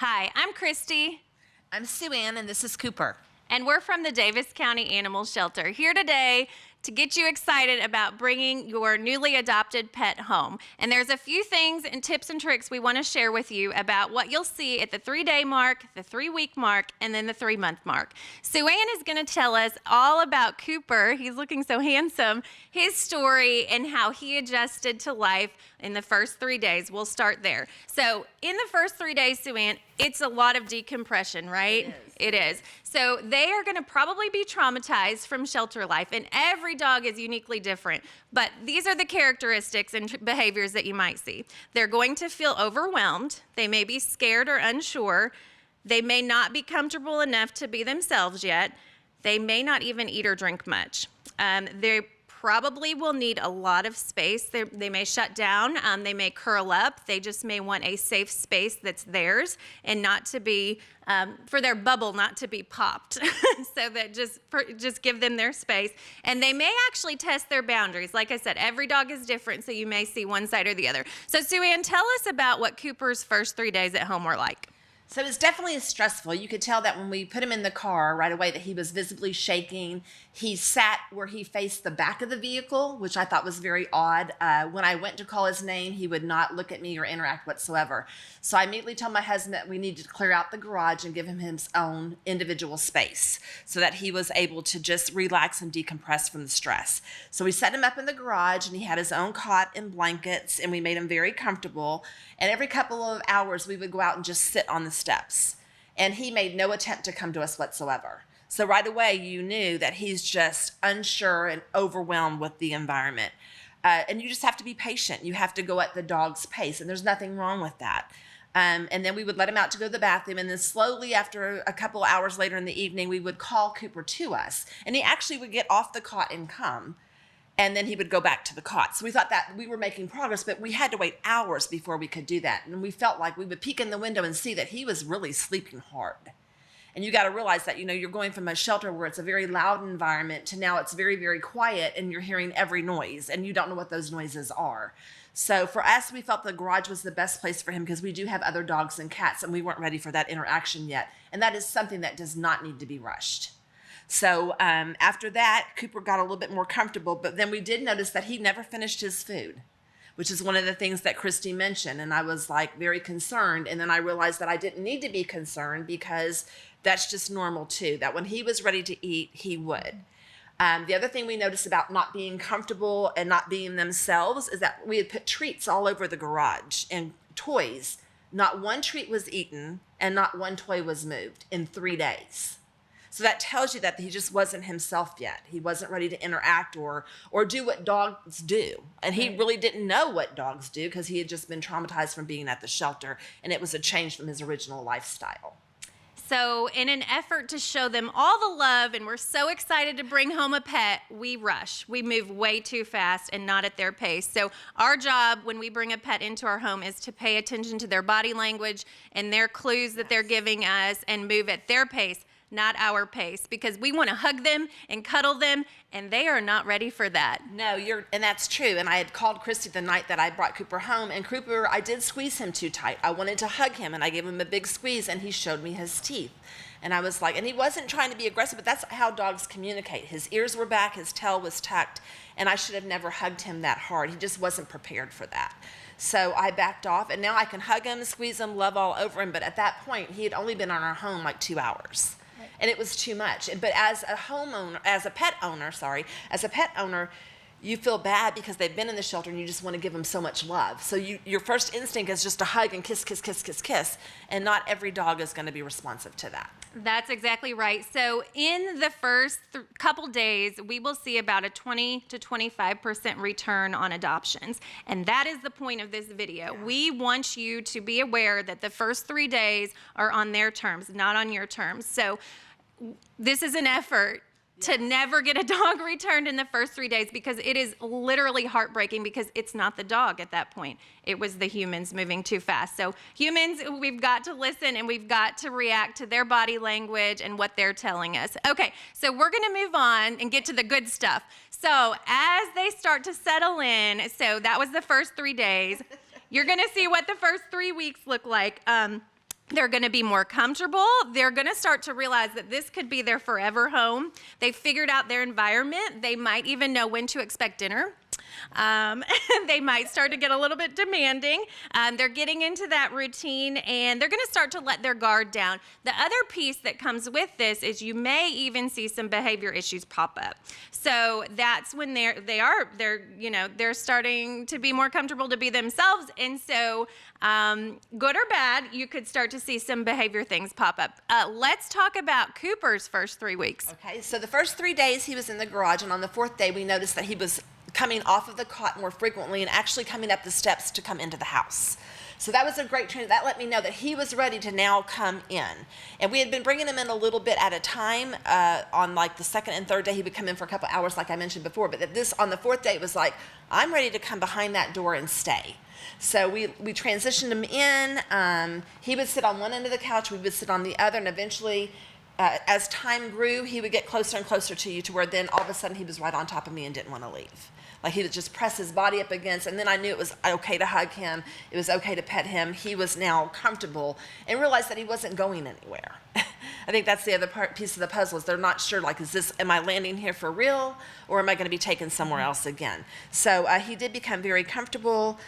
Hi, I'm Kristi. I'm Sue Ann, and this is Cooper. And we're from the Daviess County Animal Shelter, here today to get you excited about bringing your newly adopted pet home. And there's a few things and tips and tricks we want to share with you about what you'll see at the 3-day mark, the 3-week mark, and then the 3-month mark. Sue Ann is going to tell us all about Cooper. He's looking so handsome, his story, and how he adjusted to life in the first 3 days. We'll start there. So in the first 3 days, Sue Ann, it's a lot of decompression, right? It is. So they are going to probably be traumatized from shelter life, and every dog is uniquely different. But these are the characteristics and behaviors that you might see. They're going to feel overwhelmed. They may be scared or unsure. They may not be comfortable enough to be themselves yet. They may not even eat or drink much. They probably will need a lot of space. They may shut down, they may curl up. They just may want a safe space that's theirs and not to be, for their bubble not to be popped. So that just give them their space. And they may actually test their boundaries. Like I said, every dog is different, so you may see one side or the other. So Sue Ann, tell us about what Cooper's first 3 days at home were like. So it's definitely stressful. You could tell that when we put him in the car right away that he was visibly shaking. He sat where he faced the back of the vehicle, which I thought was very odd. When I went to call his name, he would not look at me or interact whatsoever. So I immediately told my husband that we needed to clear out the garage and give him his own individual space so that he was able to just relax and decompress from the stress. So we set him up in the garage, and he had his own cot and blankets, and we made him very comfortable. And every couple of hours, we would go out and just sit on the steps. And he made no attempt to come to us whatsoever. So right away, you knew that he's just unsure and overwhelmed with the environment. And you just have to be patient. You have to go at the dog's pace, and there's nothing wrong with that. And then we would let him out to go to the bathroom, and then slowly, after a couple hours later in the evening, we would call Cooper to us. And he actually would get off the cot and come. And then he would go back to the cot. So we thought that we were making progress, but we had to wait hours before we could do that. And we felt like we would peek in the window and see that he was really sleeping hard. And you got to realize that, you're going from a shelter where it's a very loud environment to now it's very, very quiet, and you're hearing every noise, and you don't know what those noises are. So for us, we felt the garage was the best place for him because we do have other dogs and cats, and we weren't ready for that interaction yet. And that is something that does not need to be rushed. So after that, Cooper got a little bit more comfortable, but then we did notice that he never finished his food, which is one of the things that Kristi mentioned. And I was very concerned. And then I realized that I didn't need to be concerned because that's just normal too, that when he was ready to eat, he would. The other thing we noticed about not being comfortable and not being themselves is that we had put treats all over the garage and toys. Not one treat was eaten and not one toy was moved in 3 days. So that tells you that he just wasn't himself yet. He wasn't ready to interact or do what dogs do. And he really didn't know what dogs do because he had just been traumatized from being at the shelter, and it was a change from his original lifestyle. So in an effort to show them all the love, and we're so excited to bring home a pet, we rush. We move way too fast and not at their pace. So our job when we bring a pet into our home is to pay attention to their body language and their clues that they're giving us and move at their pace, not our pace, because we want to hug them and cuddle them, and they are not ready for that. No, and that's true. And I had called Kristi the night that I brought Cooper home, and Cooper, I did squeeze him too tight. I wanted to hug him, and I gave him a big squeeze, and he showed me his teeth. And I was like, and he wasn't trying to be aggressive, but that's how dogs communicate. His ears were back, his tail was tucked, and I should have never hugged him that hard. He just wasn't prepared for that. So I backed off, and now I can hug him, squeeze him, love all over him. But at that point, he had only been on our home 2 hours. And it was too much. But as a pet owner, you feel bad because they've been in the shelter and you just want to give them so much love. So your first instinct is just to hug and kiss, kiss, kiss, kiss, kiss. And not every dog is going to be responsive to that. That's exactly right. So in the first couple days, we will see about a 20 to 25% return on adoptions. And that is the point of this video. Yeah. We want you to be aware that the first 3 days are on their terms, not on your terms. So this is an effort to never get a dog returned in the first 3 days, because it is literally heartbreaking, because it's not the dog at that point. It was the humans moving too fast. So humans, we've got to listen and we've got to react to their body language and what they're telling us. Okay, so we're gonna move on and get to the good stuff. So as they start to settle in, so that was the first 3 days. You're gonna see what the first 3 weeks look like. They're going to be more comfortable. They're going to start to realize that this could be their forever home. They've figured out their environment. They might even know when to expect dinner. They might start to get a little bit demanding. They're getting into that routine, and they're going to start to let their guard down. The other piece that comes with this is you may even see some behavior issues pop up. So that's when they're starting to be more comfortable to be themselves. And so good or bad, you could start to see some behavior things pop up. Let's talk about Cooper's first 3 weeks. Okay, so the first 3 days he was in the garage, and on the 4th day we noticed that he was coming off of the cot more frequently and actually coming up the steps to come into the house. So that was a great training. That let me know that he was ready to now come in. And we had been bringing him in a little bit at a time. On like the 2nd and 3rd day, he would come in for a couple hours like I mentioned before. But on the 4th day, it was like, I'm ready to come behind that door and stay. So we transitioned him in. He would sit on one end of the couch, we would sit on the other, and eventually, as time grew, he would get closer and closer to you, to where then all of a sudden he was right on top of me and didn't want to leave. Like he would just press his body up against, and then I knew it was okay to hug him. It was okay to pet him. He was now comfortable and realized that he wasn't going anywhere. I think that's the other piece of the puzzle, is they're not sure, like, am I landing here for real, or am I going to be taken somewhere else again? So he did become very comfortable.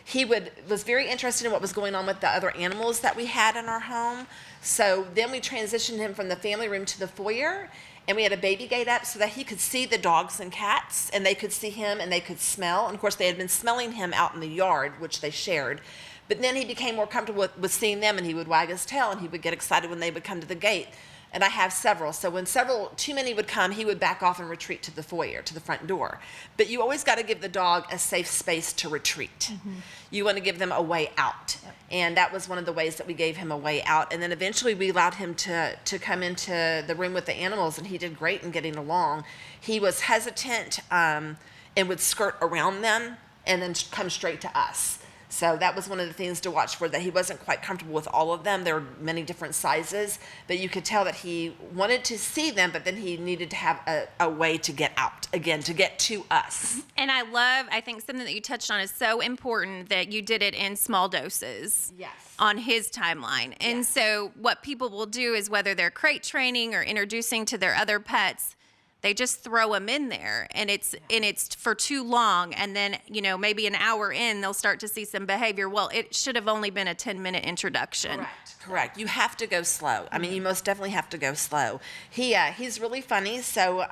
He was very interested in what was going on with the other animals that we had in our home. So then we transitioned him from the family room to the foyer, and we had a baby gate up so that he could see the dogs and cats, and they could see him and they could smell. And of course, they had been smelling him out in the yard, which they shared. But then he became more comfortable with seeing them, and he would wag his tail, and he would get excited when they would come to the gate. And I have several. So when too many would come, he would back off and retreat to the foyer, to the front door. But you always got to give the dog a safe space to retreat. Mm-hmm. You want to give them a way out. Yep. And that was one of the ways that we gave him a way out. And then eventually we allowed him to come into the room with the animals, and he did great in getting along. He was hesitant and would skirt around them and then come straight to us. So that was one of the things to watch for, that he wasn't quite comfortable with all of them. There were many different sizes, but you could tell that he wanted to see them, but then he needed to have a way to get out, again, to get to us. And I think something that you touched on is so important, that you did it in small doses. Yes. On his timeline. And yes. So what people will do is, whether they're crate training or introducing to their other pets, they just throw them in there, and it's for too long, and then maybe an hour in they'll start to see some behavior. Well, it should have only been a 10-minute introduction. Correct. You have to go slow. I mean, you most definitely have to go slow. He's really funny. So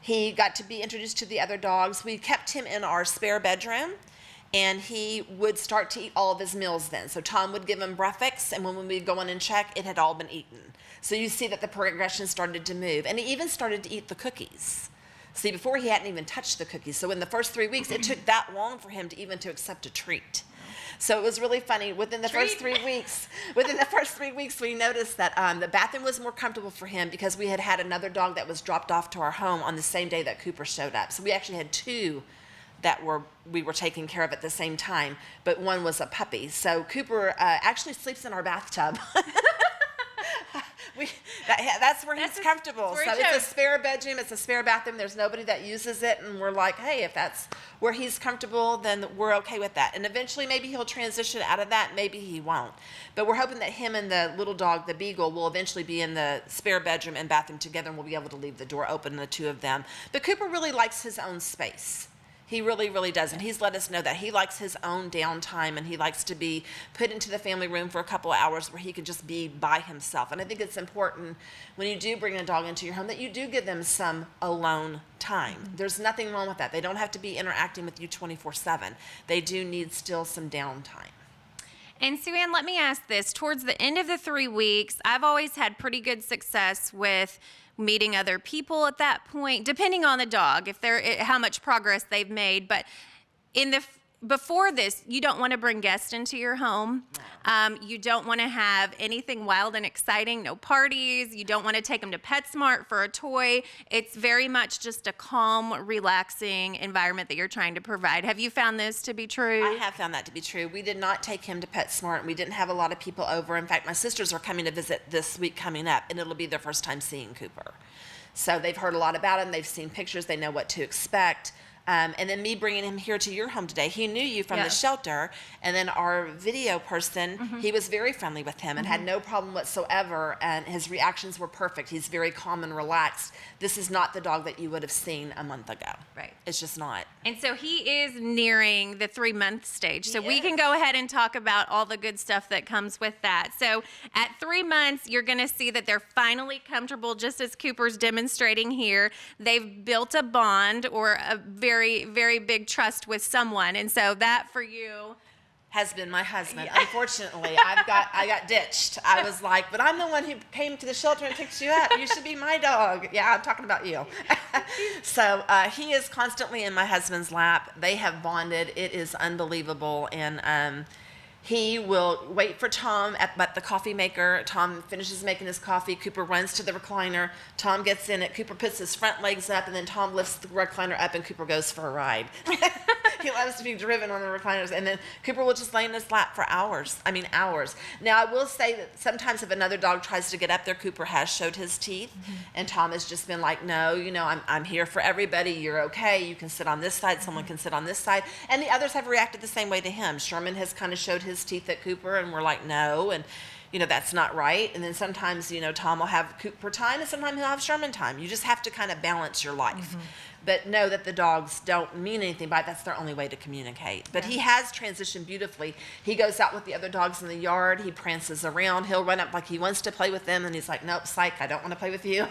he got to be introduced to the other dogs. We kept him in our spare bedroom, and he would start to eat all of his meals then. So Tom would give him breakfast, and when we'd go in and check, it had all been eaten. So you see that the progression started to move. And he even started to eat the cookies. See, before he hadn't even touched the cookies. So in the first 3 weeks, it took that long for him to accept a treat. So it was really funny. Within the first 3 weeks, we noticed that the bathroom was more comfortable for him, because we had another dog that was dropped off to our home on the same day that Cooper showed up. So we actually had 2 that we were taking care of at the same time, but one was a puppy. So Cooper actually sleeps in our bathtub. That's where he's comfortable. So it's a spare bedroom, it's a spare bathroom. There's nobody that uses it, and we're like, hey, if that's where he's comfortable, then we're okay with that. And eventually, maybe he'll transition out of that. Maybe he won't. But we're hoping that him and the little dog, the beagle, will eventually be in the spare bedroom and bathroom together, and we'll be able to leave the door open, the 2 of them. But Cooper really likes his own space. He really, really does. And he's let us know that he likes his own downtime, and he likes to be put into the family room for a couple of hours where he can just be by himself. And I think it's important, when you do bring a dog into your home, that you do give them some alone time. Mm-hmm. There's nothing wrong with that. They don't have to be interacting with you 24/7. They do need still some downtime. And Sue Ann, let me ask this. Towards the end of the 3 weeks, I've always had pretty good success with meeting other people at that point, depending on the dog, how much progress they've made. But before this, you don't want to bring guests into your home. You don't want to have anything wild and exciting, no parties. You don't want to take them to PetSmart for a toy. It's very much just a calm, relaxing environment that you're trying to provide. Have you found this to be true? I have found that to be true. We did not take him to PetSmart. We didn't have a lot of people over. In fact, my sisters are coming to visit this week coming up, and it'll be their first time seeing Cooper. So they've heard a lot about him. They've seen pictures. They know what to expect. And then me bringing him here to your home today, he knew you from the shelter. And then our video person, he was very friendly with him and had no problem whatsoever. And his reactions were perfect. He's very calm and relaxed. This is not the dog that you would have seen a month ago. Right. It's just not. And so he is nearing the 3-month stage. So we is. can go ahead and talk about all the good stuff that comes with that. So at 3 months, you're going to see that they're finally comfortable, just as Cooper's demonstrating here. They've built a bond or a very, very big trust with someone. And so that for you has been my husband. Unfortunately, I got ditched. I was like, but I'm the one who came to the shelter and picked you up. You should be my dog. Yeah, I'm talking about you. So he is constantly in my husband's lap. They have bonded. It is unbelievable. And he will wait for Tom at the coffee maker. Tom finishes making his coffee. Cooper runs to the recliner. Tom gets in it. Cooper puts his front legs up, and then Tom lifts the recliner up, and Cooper goes for a ride. He loves to be driven on the recliners. And then Cooper will just lay in his lap for hours. I mean, hours. Now, I will say that sometimes if another dog tries to get up there, Cooper has showed his teeth. And Tom has just been like, no, I'm here for everybody. You're okay. You can sit on this side. Someone can sit on this side. And the others have reacted the same way to him. Sherman has kind of showed his teeth at Cooper, and we're like, no. And that's not right. And then sometimes, Tom will have Cooper time, and sometimes he'll have Sherman time. You just have to kind of balance your life. But know that the dogs don't mean anything by it. That's their only way to communicate. But he has transitioned beautifully. He goes out with the other dogs in the yard. He prances around. He'll run up like he wants to play with them, and he's like, nope, psych, I don't want to play with you.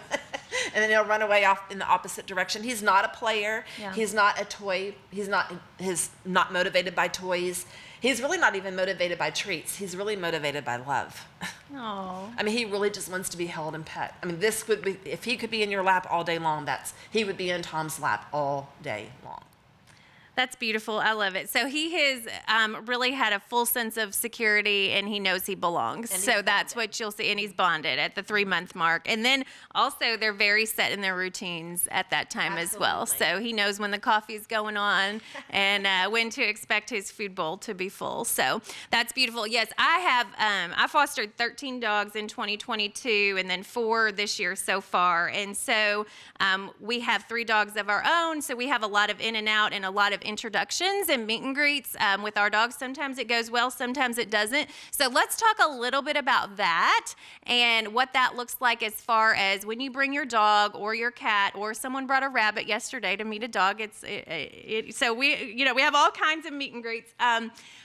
And then he'll run away off in the opposite direction. He's not a player. Yeah. He's not a toy. He's not motivated by toys. He's really not even motivated by treats. He's really motivated by love. Oh. I mean, he really just wants to be held and pet. I mean, this would be, if he could be in your lap all day long, he would be in Tom's lap all day long. That's beautiful. I love it. So he has really had a full sense of security, and he knows he belongs. So that's what you'll see. And he's bonded at the 3-month mark. And then also they're very set in their routines at that time as well. So he knows when the coffee's going on and when to expect his food bowl to be full. So that's beautiful. Yes, I fostered 13 dogs in 2022 and then 4 this year so far. And so we have 3 dogs of our own. So we have a lot of in and out and a lot of introductions and meet and greets with our dogs. Sometimes it goes well, sometimes it doesn't. So let's talk a little bit about that and what that looks like as far as when you bring your dog or your cat, or someone brought a rabbit yesterday to meet a dog. So we have all kinds of meet and greets.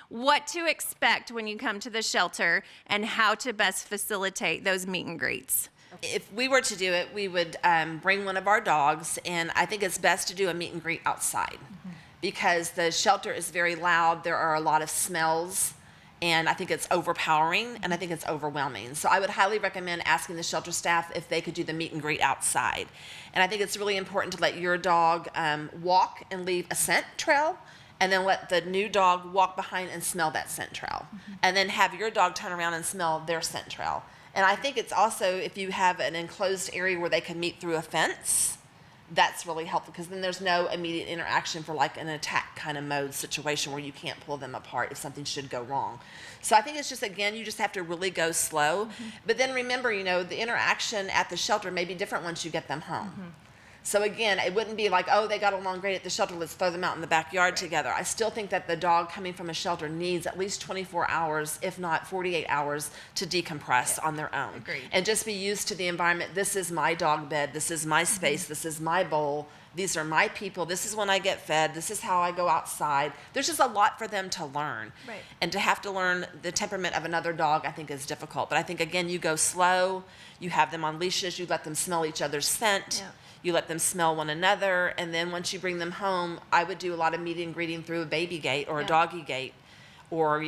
What to expect when you come to the shelter and how to best facilitate those meet and greets. If we were to do it, we would bring one of our dogs, and I think it's best to do a meet and greet outside. Because the shelter is very loud. There are a lot of smells, and I think it's overpowering, and I think it's overwhelming. So I would highly recommend asking the shelter staff if they could do the meet and greet outside. And I think it's really important to let your dog walk and leave a scent trail, and then let the new dog walk behind and smell that scent trail. And then have your dog turn around and smell their scent trail. And I think it's also, if you have an enclosed area where they can meet through a fence, that's really helpful, because then there's no immediate interaction for like an attack kind of mode situation where you can't pull them apart if something should go wrong. So I think it's just, again, you just have to really go slow. But then remember, the interaction at the shelter may be different once you get them home. So again, it wouldn't be like, oh, they got along great at the shelter, let's throw them out in the backyard together. I still think that the dog coming from a shelter needs at least 24 hours, if not 48 hours, to decompress on their own. Agreed. And just be used to the environment. This is my dog bed. This is my space. This is my bowl. These are my people. This is when I get fed. This is how I go outside. There's just a lot for them to learn. Right. And to have to learn the temperament of another dog, I think, is difficult. But I think, again, you go slow. You have them on leashes. You let them smell each other's scent. Yeah. You let them smell one another, and then once you bring them home, I would do a lot of meeting and greeting through a baby gate or a doggy gate, or,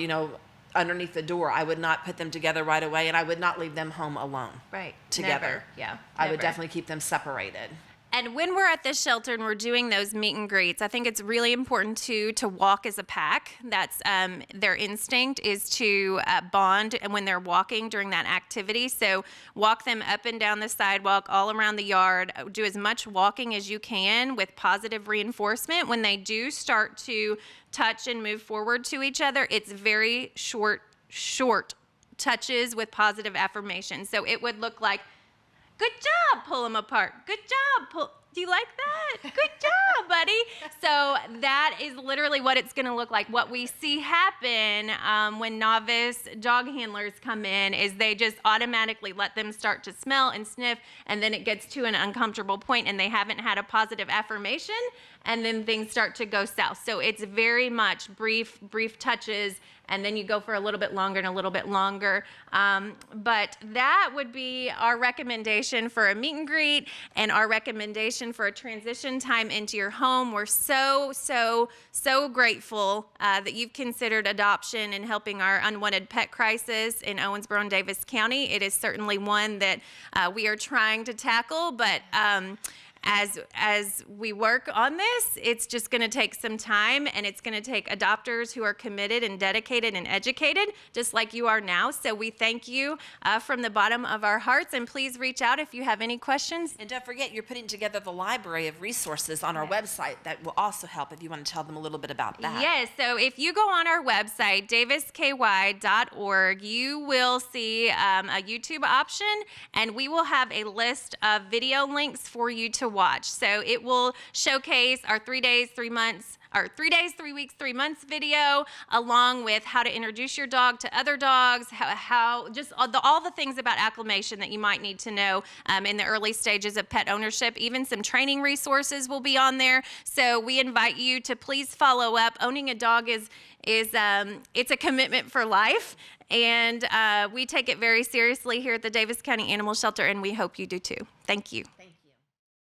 underneath the door. I would not put them together right away, and I would not leave them home alone. Right. Together. Never. Yeah. I would never. definitely keep them separated. And when we're at the shelter and we're doing those meet and greets, I think it's really important to walk as a pack. That's their instinct is to bond and when they're walking during that activity. So walk them up and down the sidewalk, all around the yard. Do as much walking as you can with positive reinforcement. When they do start to touch and move forward to each other, it's very short touches with positive affirmation. So it would look like, good job, pull them apart. Good job, Do you like that? Good job, buddy. So that is literally what it's going to look like. What we see happen when novice dog handlers come in is they just automatically let them start to smell and sniff, and then it gets to an uncomfortable point and they haven't had a positive affirmation, and then things start to go south. So it's very much brief touches, and then you go for a little bit longer and a little bit longer. But that would be our recommendation for a meet and greet and our recommendation for a transition time into your home. We're so grateful that you've considered adoption and helping our unwanted pet crisis in Owensboro and Daviess County. It is certainly one that we are trying to tackle, but as we work on this, it's just going to take some time, and it's going to take adopters who are committed and dedicated and educated, just like you are now. So we thank you from the bottom of our hearts, and please reach out if you have any questions. And don't forget, you're putting together the library of resources on our website that will also help if you want to tell them a little bit about that. Yes, so if you go on our website, daviessky.org, you will see a YouTube option, and we will have a list of video links for you to watch. So it will showcase our 3 days, 3 months, our 3 days, 3 weeks, 3 months video, along with how to introduce your dog to other dogs, how just all the things about acclimation that you might need to know in the early stages of pet ownership. Even some training resources will be on there. So we invite you to please follow up. Owning a dog is it's a commitment for life, and we take it very seriously here at the Daviess County Animal Shelter, and we hope you do too. Thank you.